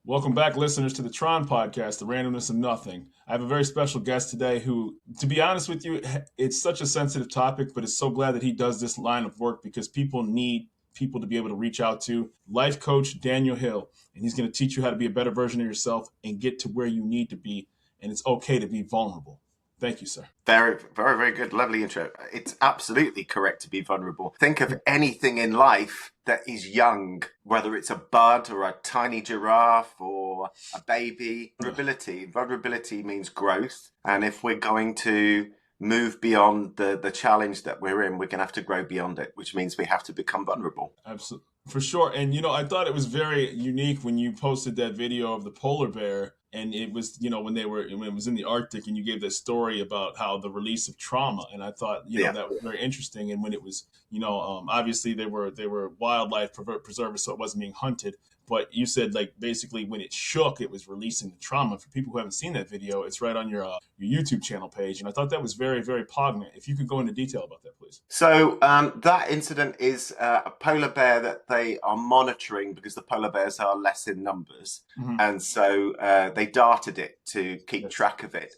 Welcome back, listeners, to the T.R.O.N podcast, the Randomness of Nothing. I have a very special guest today who, to be honest with you, it's such a sensitive topic, but it's so glad that he does this line of work because people need people to be able to reach out to. Life coach Daniel Hill, and he's going to teach you how to be a better version of yourself and get to where you need to be, and it's okay to be vulnerable. Thank you, sir. Very, very, very good. Lovely intro. It's absolutely correct to be vulnerable. Think of anything in life that is young, whether it's a bud or a tiny giraffe or a baby. Vulnerability means growth. And if we're going to move beyond the challenge that we're in, we're going to have to grow beyond it, which means we have to become vulnerable. Absolutely. For sure. And, I thought it was very unique when you posted that video of the polar bear. And it was, when it was in the Arctic, and you gave this story about how the release of trauma. And I thought, that was very interesting. And when it was, obviously they were wildlife preservers, so it wasn't being hunted. But you said, basically when it shook, it was releasing the trauma. For people who haven't seen that video, it's right on your YouTube channel page. And I thought that was very, very poignant. If you could go into detail about that, please. So that incident is a polar bear that they are monitoring because the polar bears are less in numbers. Mm-hmm. And so they darted it to keep track of it.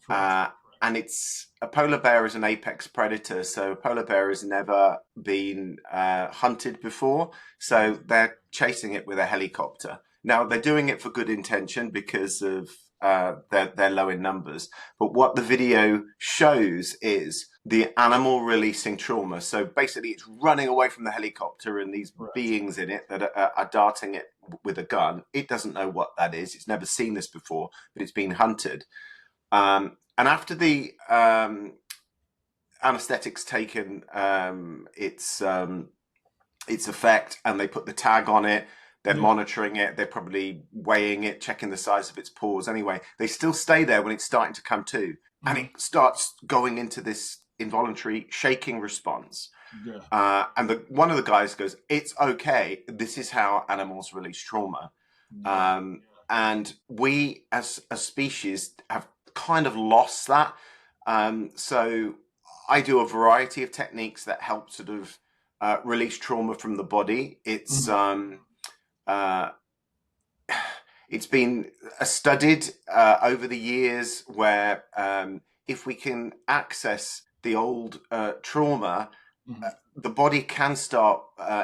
And a polar bear is an apex predator. So a polar bear has never been hunted before. So they're chasing it with a helicopter. Now, they're doing it for good intention because of they're low in numbers. But what the video shows is the animal releasing trauma. So basically it's running away from the helicopter and these beings in it that are darting it with a gun. It doesn't know what that is. It's never seen this before, but it's been hunted. And after the anesthetic's taken its effect and they put the tag on it, they're monitoring it, they're probably weighing it, checking the size of its paws. Anyway, they still stay there when it's starting to come to. Mm-hmm. And it starts going into this involuntary shaking response. Yeah. And one of the guys goes, "It's okay. This is how animals release trauma." Yeah. And we as a species have kind of lost that. So I do a variety of techniques that help sort of release trauma from the body. It's it's been studied over the years where if we can access the old trauma, the body can start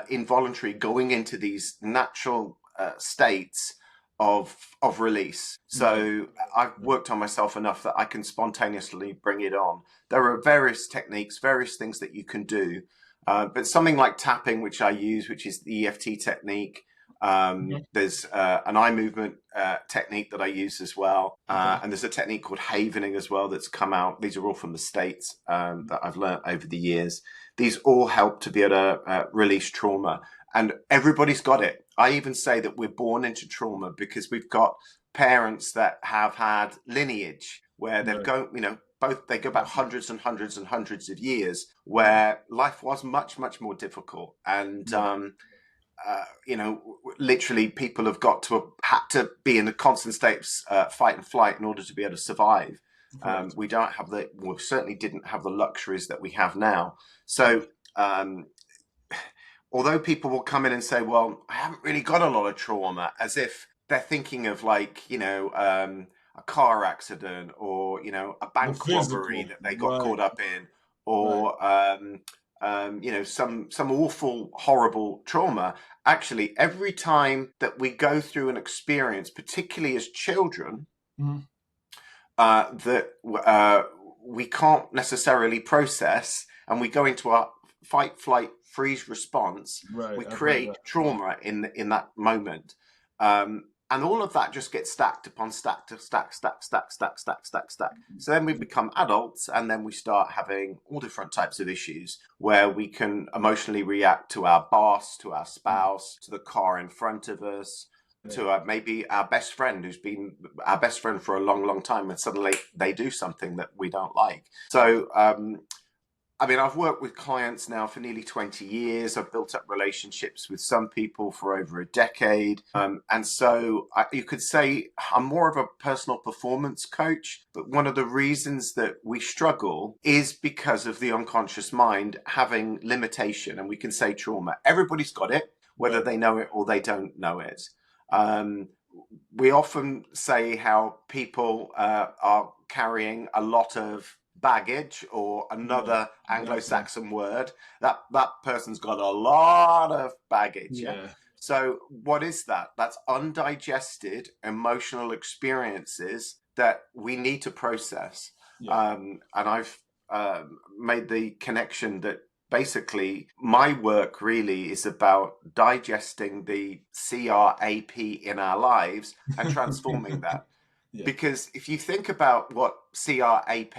involuntarily going into these natural states of release. So I've worked on myself enough that I can spontaneously bring it on. There are various techniques, various things that you can do. But something like tapping, which I use, which is the EFT technique. There's an eye movement technique that I use as well. And there's a technique called havening as well that's come out. These are all from the States that I've learned over the years. These all help to be able to release trauma. And everybody's got it. I even say that we're born into trauma because we've got parents that have had lineage where they've they go back hundreds and hundreds and hundreds of years where life was much, much more difficult. And, literally people have had to be in a constant state of fight and flight in order to be able to survive. We certainly didn't have the luxuries that we have now. So, although people will come in and say, well, I haven't really got a lot of trauma, as if they're thinking of a car accident or, a bank robbery that they got caught up in, or, some awful, horrible trauma. Actually, every time that we go through an experience, particularly as children, that we can't necessarily process, and we go into our fight, flight, freeze response, we create trauma in that moment. And all of that just gets stacked upon stack to stack. So then we become adults, and then we start having all different types of issues where we can emotionally react to our boss, to our spouse, to the car in front of us, to maybe our best friend who's been our best friend for a long, long time, and suddenly they do something that we don't like. So, I've worked with clients now for nearly 20 years. I've built up relationships with some people for over a decade. And so you could say I'm more of a personal performance coach. But one of the reasons that we struggle is because of the unconscious mind having limitation. And we can say trauma. Everybody's got it, whether they know it or they don't know it. we often say how people are carrying a lot of baggage, or another Anglo-Saxon word, that person's got a lot of baggage. Yeah. So what is that? That's undigested emotional experiences that we need to process. And I've made the connection that basically my work really is about digesting the CRAP in our lives and transforming that. Because if you think about what CRAP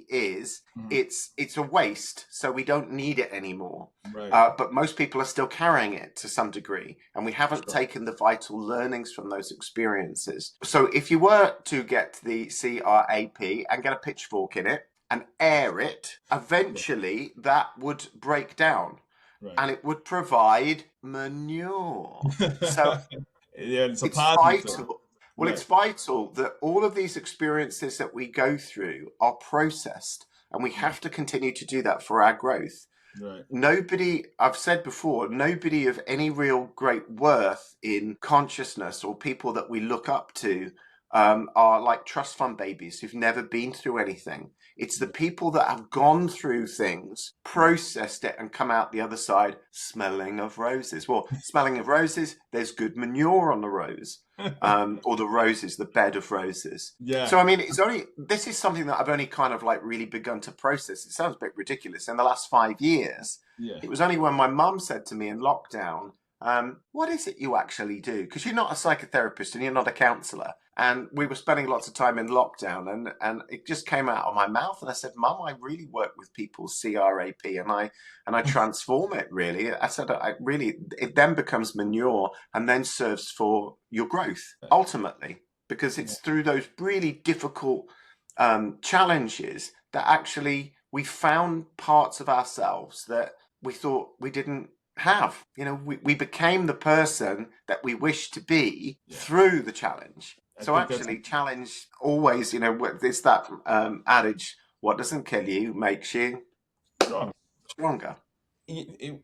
is, it's a waste, so we don't need it anymore. But most people are still carrying it to some degree, and we haven't taken the vital learnings from those experiences. So if you were to get the CRAP and get a pitchfork in it and air it, eventually that would break down, and it would provide manure. So it's a it's positive vital. thing. Well, it's vital that all of these experiences that we go through are processed, and we have to continue to do that for our growth. Nobody, I've said before, nobody of any real great worth in consciousness, or people that we look up to, are like trust fund babies who've never been through anything. It's the people that have gone through things, processed it, and come out the other side smelling of roses. Well, smelling of roses, there's good manure on the rose. Or the roses, the bed of roses. So, I mean, this is something that I've only kind of like really begun to process. It sounds a bit ridiculous. In the last 5 years, it was only when my mum said to me in lockdown, what is it you actually do? Because you're not a psychotherapist and you're not a counsellor. And we were spending lots of time in lockdown, and it just came out of my mouth. And I said, Mum, I really work with people's CRAP, and I transform it, really. I said, it then becomes manure and then serves for your growth, ultimately, because it's through those really difficult challenges that actually we found parts of ourselves that we thought we didn't have. We became the person that we wish to be through the challenge. So actually, challenge always, it's that adage, what doesn't kill you makes you stronger.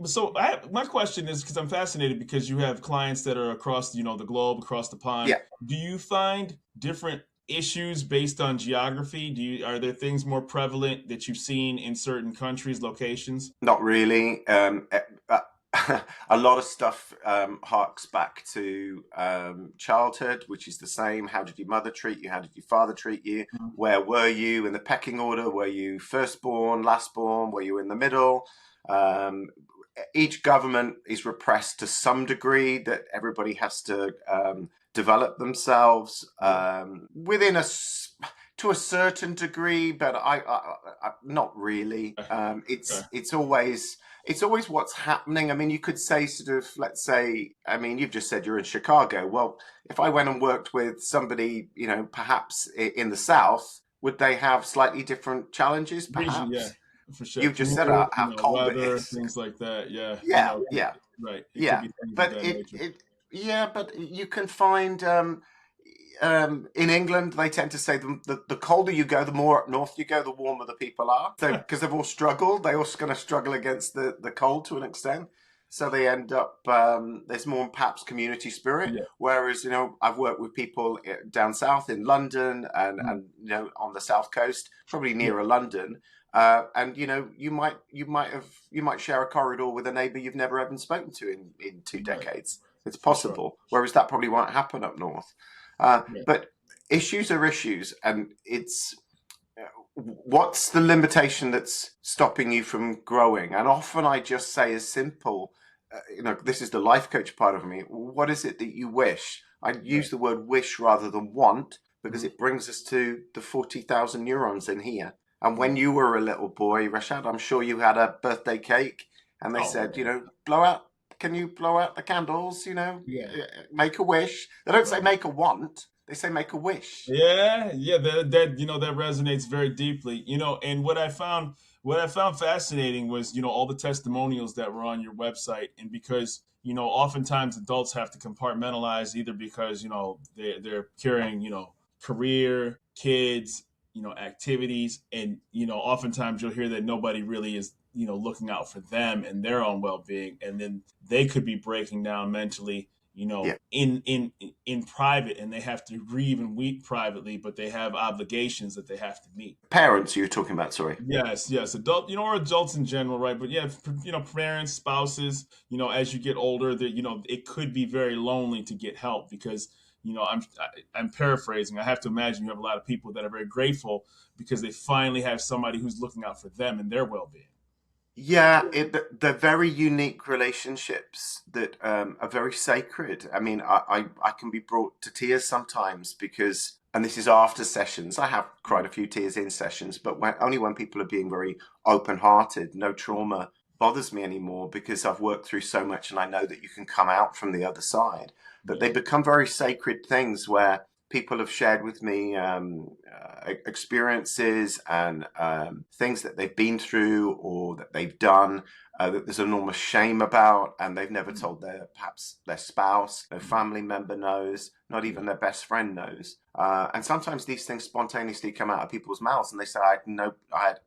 So my question is, because I'm fascinated, because you have clients that are across, the globe, across the pond. Do you find different issues based on geography? Are there things more prevalent that you've seen in certain countries, locations? Not really. A lot of stuff harks back to childhood, which is the same. How did your mother treat you? How did your father treat you? Where were you in the pecking order? Were you firstborn, lastborn? Were you in the middle? Each government is repressed to some degree, that everybody has to develop themselves within to a certain degree, but I not really. It's always what's happening. I mean, you could say sort of, let's say, I mean, you've just said you're in Chicago. Well, if I went and worked with somebody, perhaps in the South, would they have slightly different challenges? Perhaps. For sure. You've just said how cold weather, it is. things like that. Right. Nature. But you can find in England, they tend to say the colder you go, the more up north you go, the warmer the people are. So because they've all struggled, they're also going to struggle against the cold to an extent. So they end up, there's more perhaps community spirit. Whereas, I've worked with people down south in London and on the south coast, probably nearer London. And you might share a corridor with a neighbour you've never even spoken to in 2 decades. It's possible. Whereas that probably won't happen up north. But issues are issues, and it's what's the limitation that's stopping you from growing? And often I just say as simple, this is the life coach part of me. What is it that you wish? I use the word wish rather than want, because it brings us to the 40,000 neurons in here. And when you were a little boy, Rashad, I'm sure you had a birthday cake, and they said, can you blow out the candles, make a wish. They don't say make a want, they say make a wish. That that resonates very deeply. And what I found fascinating was, all the testimonials that were on your website. And because, oftentimes adults have to compartmentalize, either because, they're carrying, career, kids, activities, and, oftentimes you'll hear that nobody really is, looking out for them and their own well-being, and then they could be breaking down mentally, Yeah. in private, and they have to grieve and weep privately, but they have obligations that they have to meet. Parents, you're talking about, sorry. Yes, adult, or adults in general, right? But yeah, parents, spouses, as you get older, that it could be very lonely to get help because I'm paraphrasing. I have to imagine you have a lot of people that are very grateful because they finally have somebody who's looking out for them and their well being. Yeah, they're very unique relationships that are very sacred. I mean, I can be brought to tears sometimes because, and this is after sessions. I have cried a few tears in sessions, but only when people are being very open-hearted. No trauma bothers me anymore because I've worked through so much and I know that you can come out from the other side. But they become very sacred things where people have shared with me experiences and things that they've been through or that they've done that there's enormous shame about, and they've never told perhaps their spouse, their family member knows, not even their best friend knows. And sometimes these things spontaneously come out of people's mouths, and they say, "I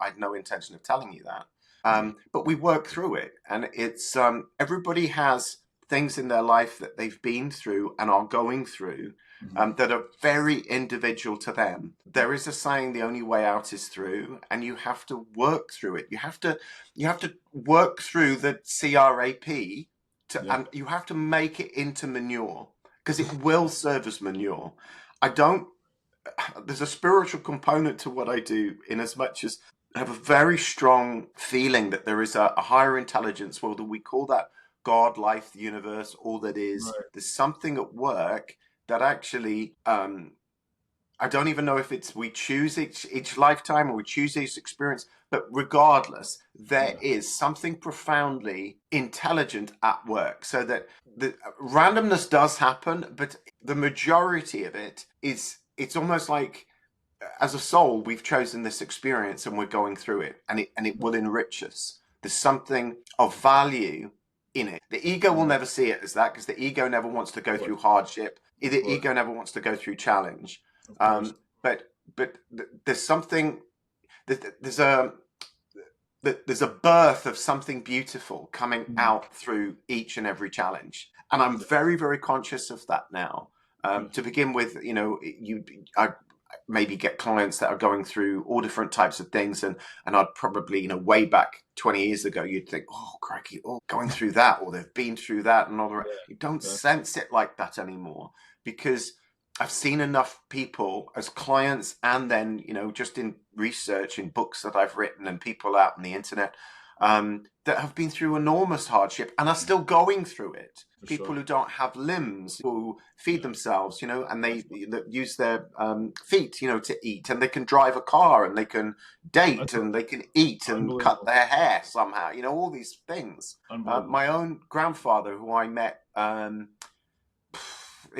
had no intention of telling you that." But we work through it, and it's everybody has things in their life that they've been through and are going through that are very individual to them. There is a saying, the only way out is through, and you have to work through it. You have to work through the CRAP and you have to make it into manure because it will serve as manure. There's a spiritual component to what I do in as much as I have a very strong feeling that there is a higher intelligence, whether we call that God, life, the universe, all that is. Right. There's something at work that actually, I don't even know if we choose each lifetime or we choose each experience, but regardless, there is something profoundly intelligent at work. So that the randomness does happen, but the majority of it it's almost like as a soul, we've chosen this experience and we're going through it, and it will enrich us. There's something of value in it. The ego will never see it as that because the ego never wants to go through hardship. The ego never wants to go through challenge. But there's something. There's a birth of something beautiful coming out through each and every challenge, and I'm very, very conscious of that now. To begin with, I maybe get clients that are going through all different types of things, and I'd probably, way back 20 years ago, you'd think, oh crikey, going through that, or they've been through that, and all the rest. You don't sense it like that anymore because I've seen enough people as clients, and then just in research, in books that I've written, and people out on the internet that have been through enormous hardship and are still going through it. People who don't have limbs, who feed themselves, and they use their feet, to eat, and they can drive a car, and they can date, and they can eat and cut their hair somehow, all these things. My own grandfather, who I met in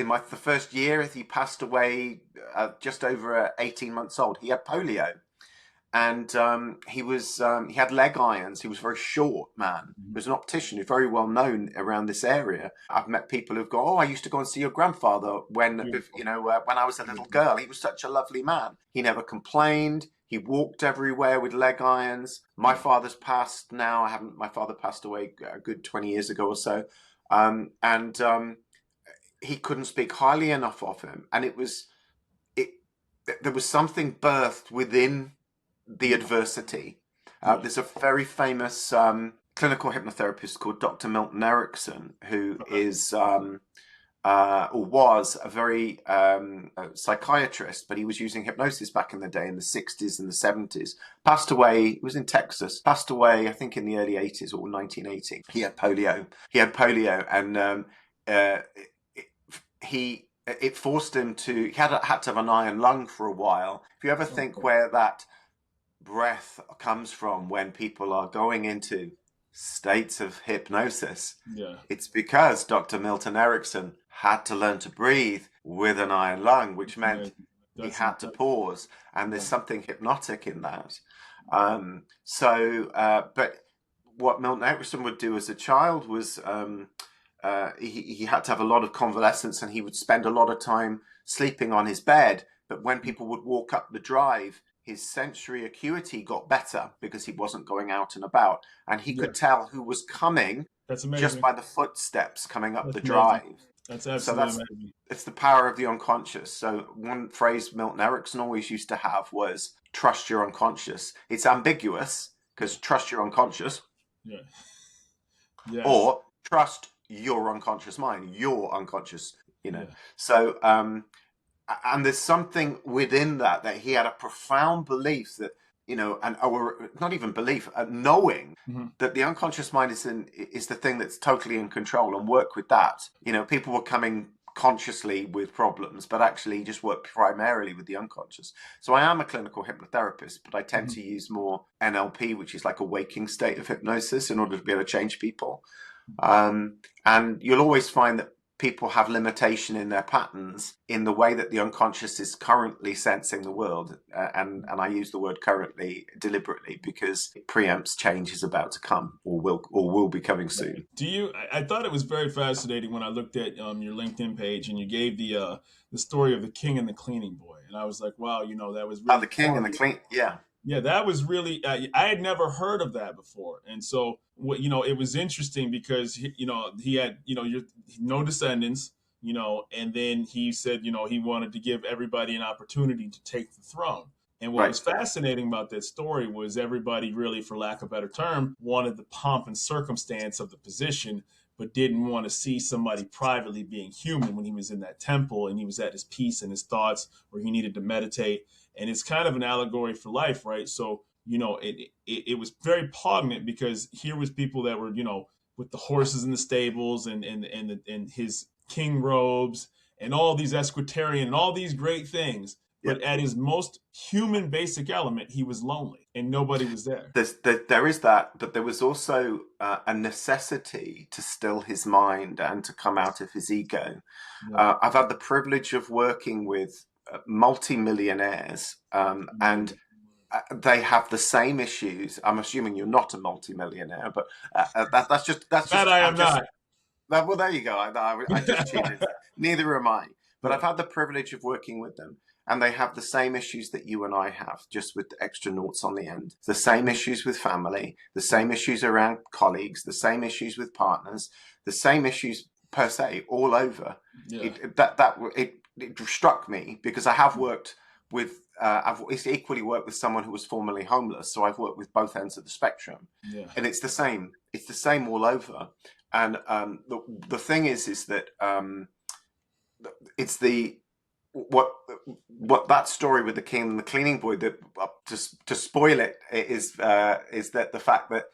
the first year, he passed away just over 18 months old. He had polio. And he had leg irons. He was a very short man. He was an optician who's very well known around this area. I've met people who've gone, I used to go and see your grandfather when I was a little girl. He was such a lovely man. He never complained. He walked everywhere with leg irons. My father's passed now. My father passed away a good 20 years ago or so. He couldn't speak highly enough of him. And there was something birthed within the adversity. There's a very famous clinical hypnotherapist called Dr. Milton Erickson, who is or was a very psychiatrist, but he was using hypnosis back in the day in the 60s and the 70s. Passed away, he was in Texas, passed away, I think in the early 80s or 1980. He had polio. And it forced him to, he had to have an iron lung for a while. If you ever think where that breath comes from when people are going into states of hypnosis, it's because Dr. Milton Erickson had to learn to breathe with an iron lung, which meant he had to pause, and there's something hypnotic in that. But what Milton Erickson would do as a child was he had to have a lot of convalescence, and he would spend a lot of time sleeping on his bed. But when people would walk up the drive, his sensory acuity got better because he wasn't going out and about, and he could tell who was coming just by the footsteps coming up the drive. That's So absolutely that's amazing. it's the power of the unconscious. So one phrase Milton Erickson always used to have was trust your unconscious. It's ambiguous Yeah. because trust your unconscious Yeah. Yes. or trust your unconscious mind, your unconscious, you know. Yeah. So and there's something within that he had a profound belief that, you know, and or not even belief, knowing Hmm. that the unconscious mind is the thing that's totally in control, and work with that. You know, people were coming consciously with problems, but actually just work primarily with the unconscious. So I am a clinical hypnotherapist, but I tend Hmm. to use more NLP, which is like a waking state of hypnosis, in order to be able to change people. And you'll always find that people have limitation in their patterns in the way that the unconscious is currently sensing the world. And I use the word currently deliberately because it preempts change is about to come, or will be coming soon. Do you? I thought it was very fascinating when I looked at your LinkedIn page and you gave the story of the king and the cleaning boy, and I was like, wow, that was Oh, really the king and the poignant. clean. Yeah, Yeah, that was really I had never heard of that before, and so what it was interesting because he had no descendants, and then he said he wanted to give everybody an opportunity to take the throne. And what right. was fascinating about that story was everybody really, for lack of a better term, wanted the pomp and circumstance of the position, but didn't want to see somebody privately being human when he was in that temple and he was at his peace and his thoughts, where he needed to meditate. And it's kind of an allegory for life, right? So it was very poignant because here was people that were with the horses in the stables and his king robes and all these esquitarian and all these great things, Yeah. but at his most human basic element, he was lonely and nobody was there. There is that, but there was also a necessity to still his mind and to come out of his ego. Right. I've had the privilege of working with multimillionaires, and Right. they have the same issues. I'm assuming you're not a multimillionaire, but that's That just I I'm am just not. well, there you go. I just tuned in. Neither am I, but Yeah. I've had the privilege of working with them, and they have the same issues that you and I have, just with the extra noughts on the end. The same issues with family, the same issues around colleagues, the same issues with partners, the same issues per se, all over. Yeah. It struck me because I have worked with. I've equally worked with someone who was formerly homeless, so I've worked with both ends of the spectrum, Yeah. and it's the same. It's the same all over. And the thing is that it's the what that story with the king and the cleaning boy, that to spoil it, is that the fact that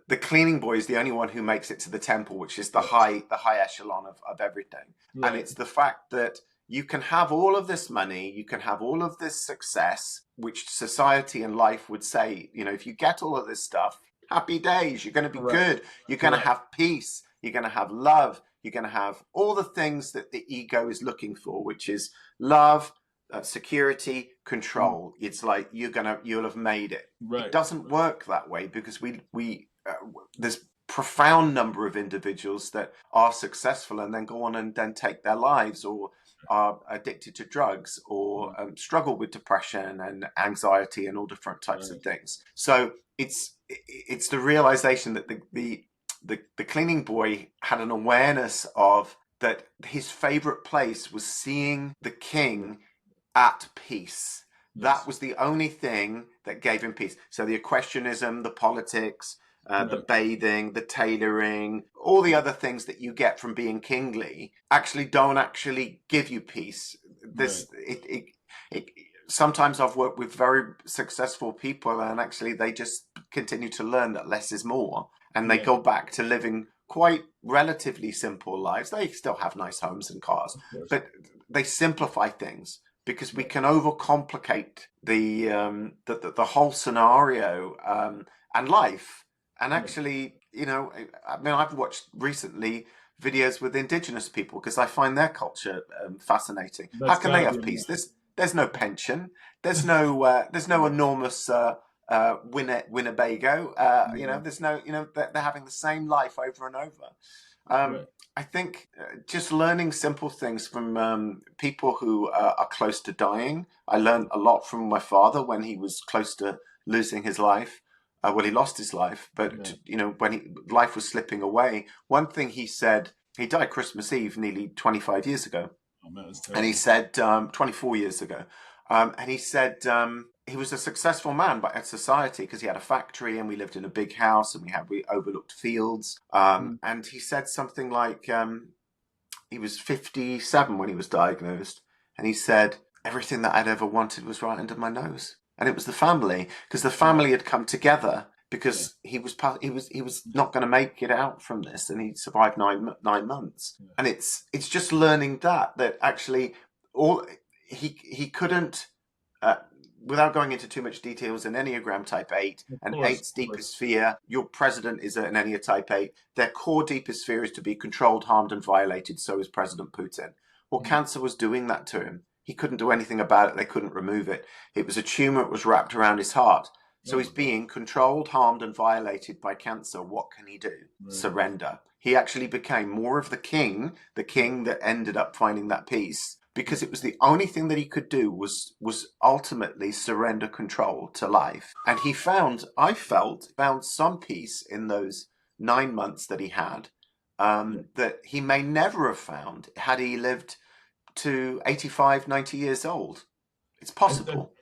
the cleaning boy is the only one who makes it to the temple, which is the Yes. high echelon of everything. And Right. it's the fact that you can have all of this money, you can have all of this success, which society and life would say, if you get all of this stuff, happy days, you're going to be Correct. good, you're going to Correct. have peace, you're going to have love, you're going to have all the things that the ego is looking for, which is love, security, control. It's like you'll have made it. It Right. doesn't work that way, because we there's profound number of individuals that are successful and then go on and then take their lives, or are addicted to drugs, or struggle with depression and anxiety and all different types of Right. things. So it's the realization that the cleaning boy had an awareness of that his favorite place was seeing the king at peace. That Yes. was the only thing that gave him peace. So the equestrianism, the politics, the Right. bathing, the tailoring, all the other things that you get from being kingly actually don't actually give you peace. Right. It sometimes I've worked with very successful people, and actually they just continue to learn that less is more, and they Yeah. go back to living quite relatively simple lives. They still have nice homes and cars, Of course. but they simplify things, because we Right. can overcomplicate the whole scenario, and life. And Right. actually, I mean, I've watched recently videos with indigenous people because I find their culture fascinating. How That's can they got to be have peace? There's no pension. There's no enormous Winnebago. Yeah. There's no, they're having the same life over and over. Um, Right. I think just learning simple things from people who are close to dying. I learned a lot from my father when he was close to losing his life. Well, he lost his life, but Right. when life was slipping away, one thing he said, He died Christmas Eve nearly 25 years ago. Oh man, that's And terrible. he said, 24 years ago. And he said he was a successful man by society because he had a factory and we lived in a big house and we overlooked fields. And he said something like he was 57 when he was diagnosed. And he said, everything that I'd ever wanted was right under my nose. And it was the family, because the family had come together because he was not going to make it out from this, and he survived 9 months. And it's just learning that actually all he couldn't, without going into too much details, an Enneagram type 8, and 8's deepest fear. Your president is an Enneagram type 8. Their core deepest fear is to be controlled, harmed, and violated. So is President Putin. Well, cancer was doing that to him. He couldn't do anything about it. They couldn't remove it. It was a tumor that was wrapped around his heart. So he's being controlled, harmed, and violated by cancer. What can he do? Surrender. He actually became more of the king that ended up finding that peace, because it was the only thing that he could do was ultimately surrender control to life. And he found some peace in those 9 months that he had, that he may never have found had he lived to 85, 90 years old. It's possible.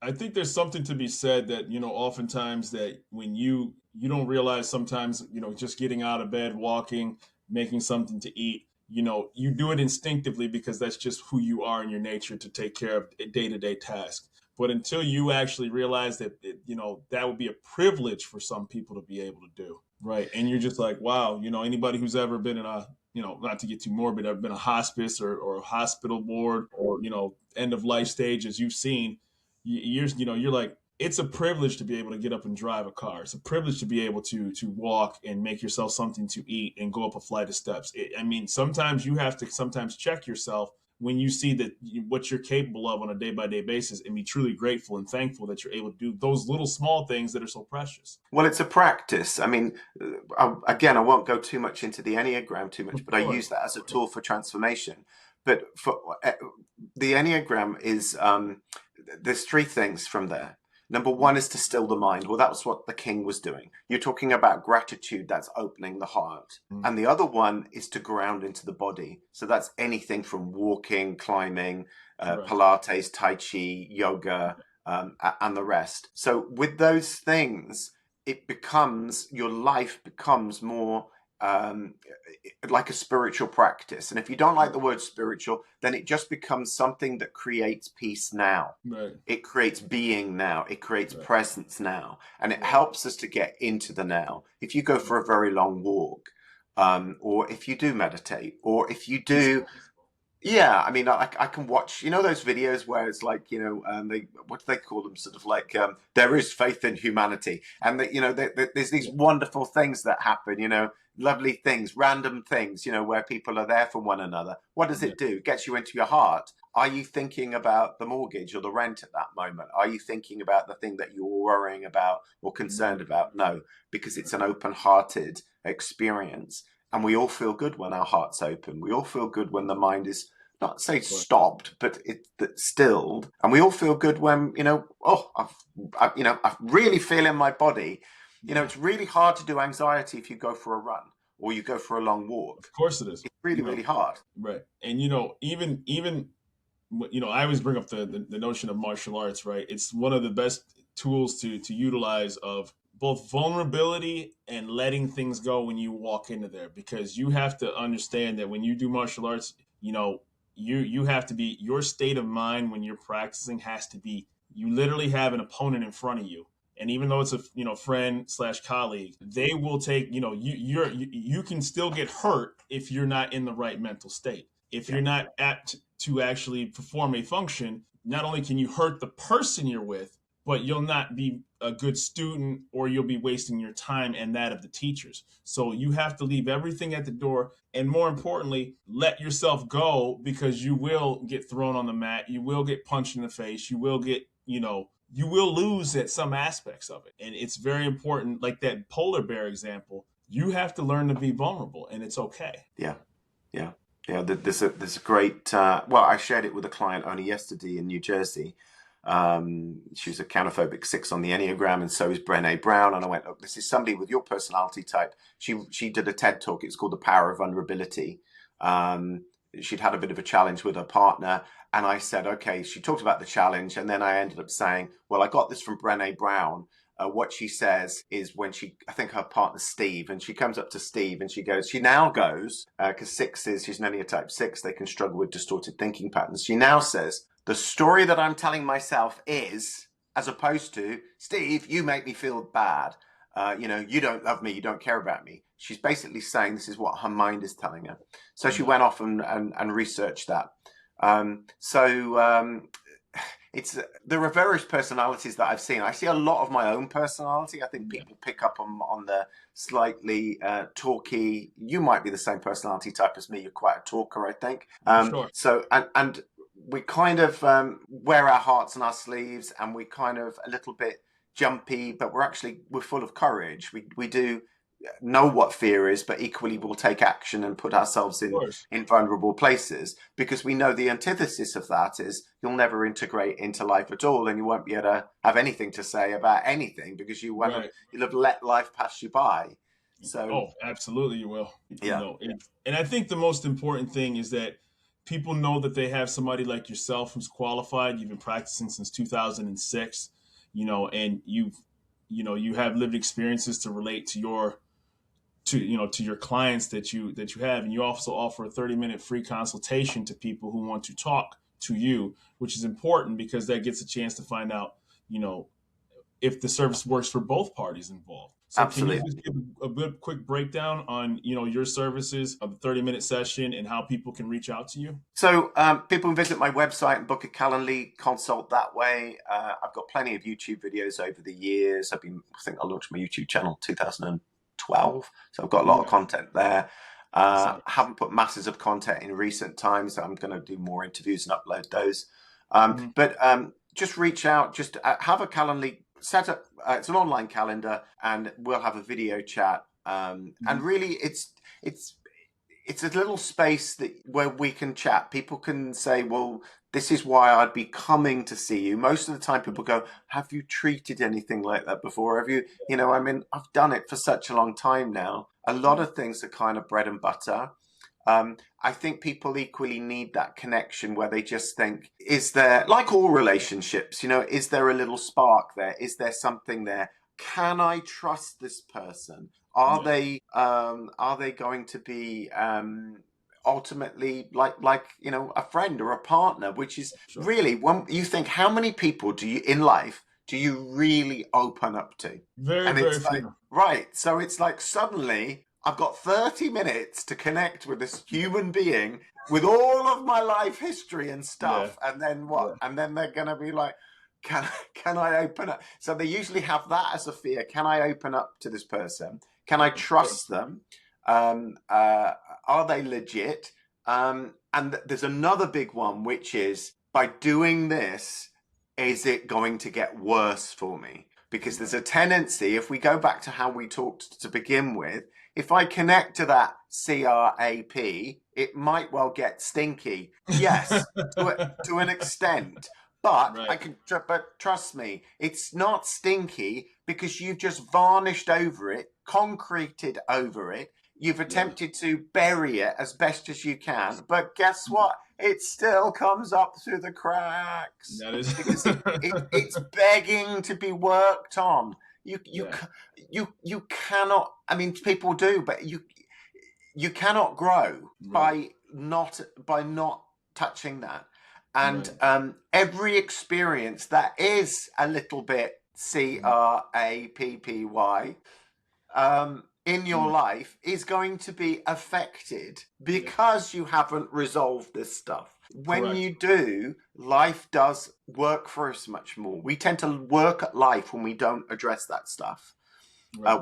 I think there's something to be said that, oftentimes that when you don't realize sometimes, just getting out of bed, walking, making something to eat, you do it instinctively because that's just who you are in your nature to take care of a day-to-day task. But until you actually realize that, that would be a privilege for some people to be able to do. Right. And you're just like, wow, anybody who's ever been in a, not to get too morbid, ever been a hospice or a hospital ward or, end of life stage, as you've seen, you're like, it's a privilege to be able to get up and drive a car. It's a privilege to be able to walk and make yourself something to eat and go up a flight of steps. Sometimes you have to check yourself when you see that what you're capable of on a day-by-day basis, and be truly grateful and thankful that you're able to do those little small things that are so precious. Well, it's a practice. I won't go too much into the Enneagram but I use that as a tool for transformation. But for the Enneagram is, there's 3 things from there. Number 1 is to still the mind. Well, that was what the king was doing. You're talking about gratitude, that's opening the heart. And the other one is to ground into the body. So that's anything from walking, climbing, Pilates, Tai Chi, yoga, and the rest. So with those things, your life becomes more like a spiritual practice. And if you don't like the word spiritual, then it just becomes something that creates peace now. Right. It creates being now. It creates presence now. And it helps us to get into the now. If you go for a very long walk, or if you do meditate, or if you do... Yeah, I can watch, those videos where it's like, what do they call them? Sort of like, there is faith in humanity. And that, there's these wonderful things that happen, lovely things, random things, where people are there for one another. What does it do? It gets you into your heart. Are you thinking about the mortgage or the rent at that moment? Are you thinking about the thing that you're worrying about or concerned about? No, because it's an open-hearted experience. And we all feel good when our heart's open. We all feel good when the mind is, not say stopped, but it's stilled. And we all feel good when, I really feel in my body. It's really hard to do anxiety if you go for a run or you go for a long walk. Of course it is. It's really, really hard. Right. And, even I always bring up the notion of martial arts, right? It's one of the best tools to utilize of both vulnerability and letting things go when you walk into there, because you have to understand that when you do martial arts, you have to be, your state of mind when you're practicing has to be, you literally have an opponent in front of you. And even though it's a friend / colleague, they will take, you can still get hurt if you're not in the right mental state. If you're not apt to actually perform a function, not only can you hurt the person you're with, but you'll not be a good student, or you'll be wasting your time and that of the teachers. So you have to leave everything at the door, and more importantly, let yourself go, because you will get thrown on the mat, you will get punched in the face, you will get, you will lose at some aspects of it. And it's very important, like that polar bear example, you have to learn to be vulnerable, and it's okay. Yeah. There's a great, I shared it with a client only yesterday in New Jersey. She's a counterphobic 6 on the Enneagram, and so is Brené Brown. And I went, look, this is somebody with your personality type. She did a TED talk. It's called The Power of Vulnerability. She'd had a bit of a challenge with her partner. And I said, okay, she talked about the challenge. And then I ended up saying, well, I got this from Brené Brown. What she says is I think her partner's Steve, and she comes up to Steve and she now goes, because she's an Enneatype 6, they can struggle with distorted thinking patterns. She now says, the story that I'm telling myself is, as opposed to, Steve, you make me feel bad. You don't love me, you don't care about me. She's basically saying this is what her mind is telling her. So she went off and researched that. There are various personalities that I've seen. I see a lot of my own personality. I think people pick up on the slightly talky. You might be the same personality type as me. You're quite a talker, I think. Sure. So and we kind of wear our hearts on our sleeves, and we kind of a little bit jumpy, but we're full of courage. We do know what fear is, but equally we'll take action and put ourselves in vulnerable places, because we know the antithesis of that is you'll never integrate into life at all, and you won't be able to have anything to say about anything because you'll have let life pass you by. So absolutely you will. Yeah. And I think the most important thing is that people know that they have somebody like yourself who's qualified. You've been practicing since 2006, and you have lived experiences to relate to your clients that you have, and you also offer a 30-minute free consultation to people who want to talk to you, which is important because that gets a chance to find out, if the service works for both parties involved. So Absolutely. Can you just give a good quick breakdown on, your services of the 30-minute session and how people can reach out to you? So people can visit my website and book a Calendly consult that way. I've got plenty of YouTube videos over the years. I think I launched my YouTube channel 2012, so I've got a lot of content there. I haven't put masses of content in recent times, so I'm going to do more interviews and upload those. But just reach out, just have a Calendly set up. It's an online calendar, and we'll have a video chat. And really, it's a little space where we can chat. People can say, well, this is why I'd be coming to see you. Most of the time people go, have you treated anything like that before? Have you, I've done it for such a long time now. A lot of things are kind of bread and butter. I think people equally need that connection where they just think, is there, like all relationships, is there a little spark there? Is there something there? Can I trust this person? Are they going to be ultimately like a friend or a partner? Which is really, when you think, how many people do you really open up to? Very few. Right. So it's like suddenly I've got 30 minutes to connect with this human being with all of my life history and stuff. And then what? And then they're going to be like, can I open up? So they usually have that as a fear. Can I open up to this person? Can I trust them? Are they legit? And there's another big one, which is, by doing this, is it going to get worse for me? Because there's a tendency, if we go back to how we talked to begin with, if I connect to that CRAP, it might well get stinky. Yes, to an extent. But but trust me, it's not stinky because you've just varnished over it, concreted over it. You've attempted to bury it as best as you can. But guess what? It still comes up through the cracks. That is because it's begging to be worked on. You cannot. I mean, people do, but you cannot grow by not touching that. And every experience that is a little bit CRAPPY in your life is going to be affected because you haven't resolved this stuff. When you do, life does work for us much more. We tend to work at life when we don't address that stuff.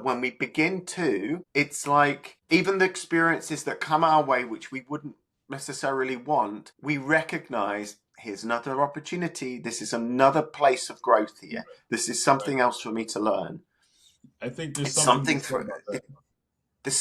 When we begin to, it's like even the experiences that come our way, which we wouldn't necessarily want, we recognize, here's another opportunity. This is another place of growth here. This is something else for me to learn. I think there's something there's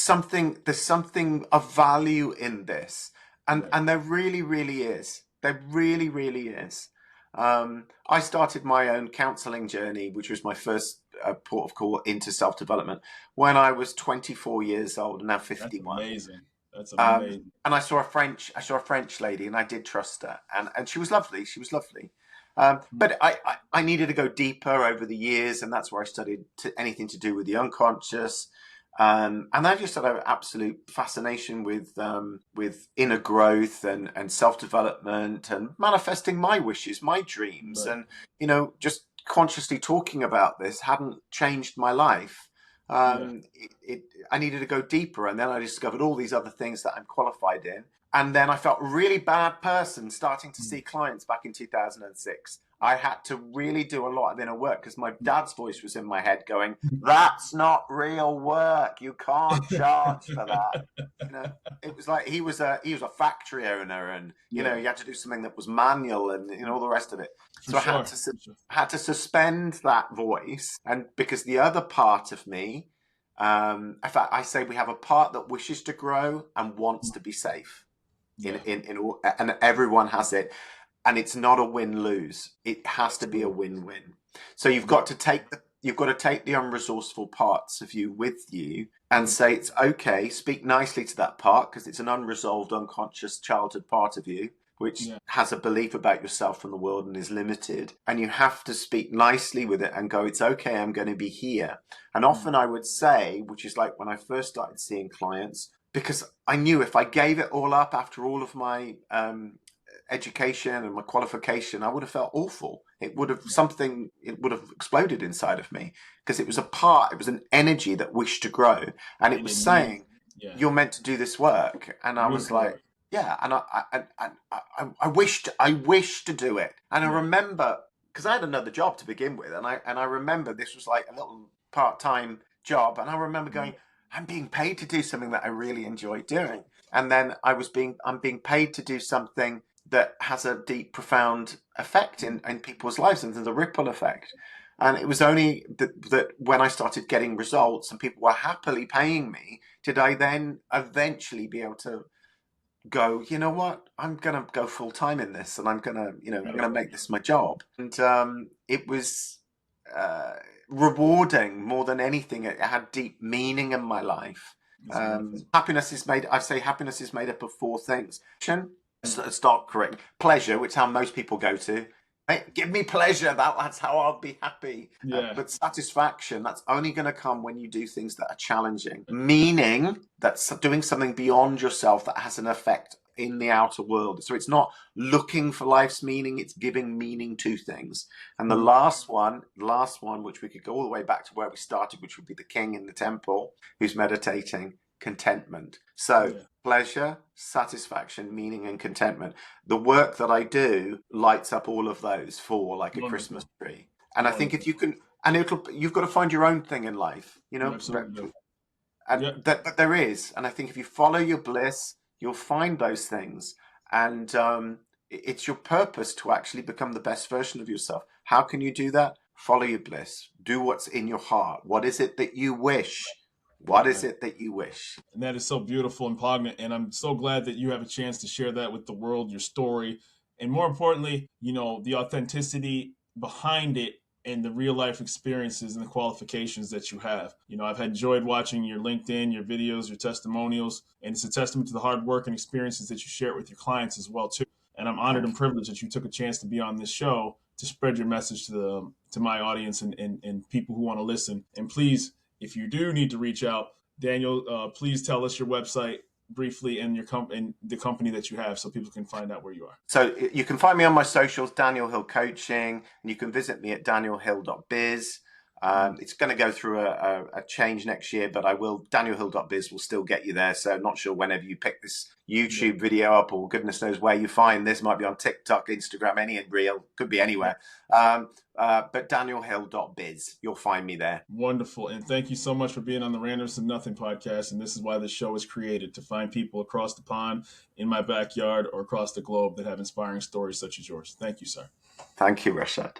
something of value in this, and there really is. There really is. I started my own counseling journey, which was my first port of call into self-development, when I was 24 years old, now 51. That's amazing. That's amazing. And I saw a French lady, and I did trust her, and she was lovely. She was lovely. But I needed to go deeper over the years, and that's where I studied anything to do with the unconscious. And I just had an absolute fascination with inner growth and self-development and manifesting my wishes, my dreams. Right. And, just consciously talking about this hadn't changed my life. Yeah. I needed to go deeper. And then I discovered all these other things that I'm qualified in. And then I felt a really bad person starting to see clients back in 2006. I had to really do a lot of inner work because my dad's voice was in my head going, "That's not real work. You can't charge for that." It was like he was a factory owner, and you had to do something that was manual, and all the rest of it. For So sure. I had to suspend that voice, and because the other part of me, in fact, I say we have a part that wishes to grow and wants to be safe. And everyone has it, and it's not a win-lose. It has to be a win-win. So you've got to take the unresourceful parts of you with you and say it's okay. Speak nicely to that part because it's an unresolved, unconscious childhood part of you which has a belief about yourself and the world and is limited. And you have to speak nicely with it and go, it's okay, I'm going to be here. And often I would say, which is like when I first started seeing clients, because I knew if I gave it all up after all of my education and my qualification, I would have felt awful. It would have exploded inside of me because it was an energy that wished to grow. And it was saying, you're meant to do this work. And I was like, yeah, and I wished to do it. And I remember, because I had another job to begin with, and I remember this was like a little part-time job, and I remember going, I'm being paid to do something that I really enjoy doing. And then I'm being paid to do something that has a deep, profound effect in people's lives, and there's a ripple effect. And it was only that when I started getting results and people were happily paying me, did I then eventually be able to go, you know what, I'm going to go full time in this, and I'm going to make this my job. And it was rewarding more than anything. It had deep meaning in my life. Happiness is made up of four things. Start correct. Pleasure, which is how most people go to. Give me pleasure. That's how I'll be happy. But satisfaction, that's only going to come when you do things that are challenging. Meaning, that's doing something beyond yourself that has an effect in the outer world. So it's not looking for life's meaning, it's giving meaning to things. And the last one, which we could go all the way back to where we started, which would be the king in the temple who's meditating, contentment. So pleasure, satisfaction, meaning, and contentment. The work that I do lights up all of those four like a Christmas tree. And I think if you can, and you've got to find your own thing in life, but there is. And I think if you follow your bliss, you'll find those things. And it's your purpose to actually become the best version of yourself. How can you do that? Follow your bliss. Do what's in your heart. What is it that you wish? What is it that you wish? And that is so beautiful and poignant. And I'm so glad that you have a chance to share that with the world, your story. And more importantly, the authenticity behind it and the real life experiences and the qualifications that you have. I've enjoyed watching your LinkedIn, your videos, your testimonials, and it's a testament to the hard work and experiences that you share with your clients as well, too. And I'm honored and privileged that you took a chance to be on this show to spread your message to my audience and people who want to listen. And please, if you do need to reach out, Daniel, please tell us your website briefly and and the company that you have so people can find out where you are. So you can find me on my socials, Daniel Hill Coaching, and you can visit me at danielhill.biz. It's going to go through a change next year, but danielhill.biz will still get you there. So not sure whenever you pick this YouTube video up, or goodness knows where you find this, might be on TikTok, Instagram, any reel, could be anywhere. But danielhill.biz, you'll find me there. Wonderful. And thank you so much for being on the Randomness of Nothing podcast. And this is why this show is created, to find people across the pond, in my backyard, or across the globe that have inspiring stories such as yours. Thank you, sir. Thank you, Rashad.